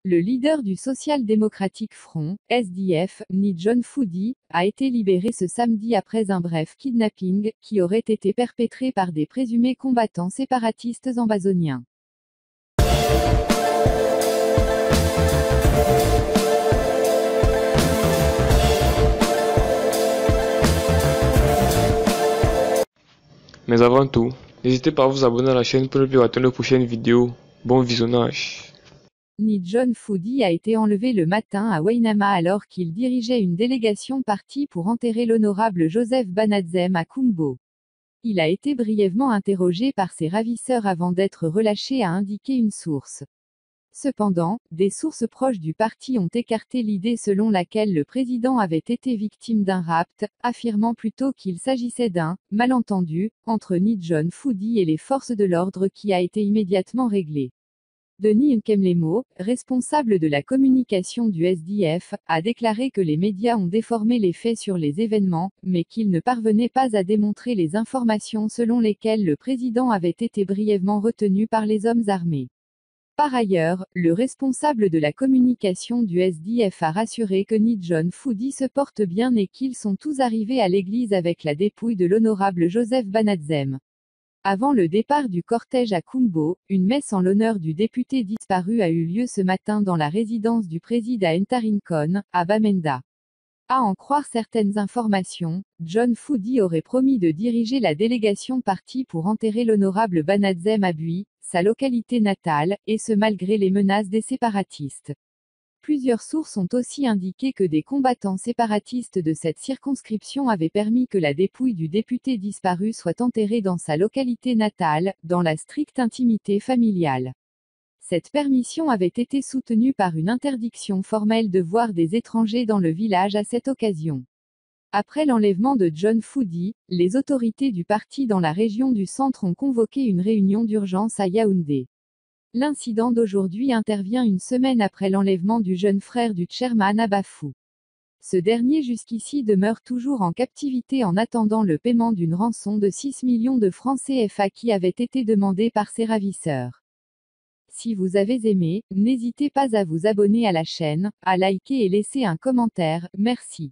Le leader du Social Democratic Front, SDF, Ni John Foody, a été libéré ce samedi après un bref kidnapping, qui aurait été perpétré par des présumés combattants séparatistes ambazoniens. Mais avant tout, n'hésitez pas à vous abonner à la chaîne pour ne plus rater nos prochaines vidéos. Bon visionnage. Ni John Foody a été enlevé le matin à Wainama alors qu'il dirigeait une délégation partie pour enterrer l'honorable Joseph Banadzem à Kumbo. Il a été brièvement interrogé par ses ravisseurs avant d'être relâché, a indiqué une source. Cependant, des sources proches du parti ont écarté l'idée selon laquelle le président avait été victime d'un rapt, affirmant plutôt qu'il s'agissait d'un « malentendu » entre Ni John Foody et les forces de l'ordre qui a été immédiatement réglé. Denis Nkemlemo, responsable de la communication du SDF, a déclaré que les médias ont déformé les faits sur les événements, mais qu'il ne parvenait pas à démontrer les informations selon lesquelles le président avait été brièvement retenu par les hommes armés. Par ailleurs, le responsable de la communication du SDF a rassuré que Ni John Foody se porte bien et qu'ils sont tous arrivés à l'église avec la dépouille de l'honorable Joseph Banadzem. Avant le départ du cortège à Kumbo, une messe en l'honneur du député disparu a eu lieu ce matin dans la résidence du président à Ntarinkon, à Bamenda. À en croire certaines informations, John Foody aurait promis de diriger la délégation partie pour enterrer l'honorable Banadzem à Bui, sa localité natale, et ce malgré les menaces des séparatistes. Plusieurs sources ont aussi indiqué que des combattants séparatistes de cette circonscription avaient permis que la dépouille du député disparu soit enterrée dans sa localité natale, dans la stricte intimité familiale. Cette permission avait été soutenue par une interdiction formelle de voir des étrangers dans le village à cette occasion. Après l'enlèvement de John Foody, les autorités du parti dans la région du centre ont convoqué une réunion d'urgence à Yaoundé. L'incident d'aujourd'hui intervient une semaine après l'enlèvement du jeune frère du chairman à Bafou. Ce dernier jusqu'ici demeure toujours en captivité en attendant le paiement d'une rançon de 6 millions de francs CFA qui avait été demandée par ses ravisseurs. Si vous avez aimé, n'hésitez pas à vous abonner à la chaîne, à liker et laisser un commentaire, merci.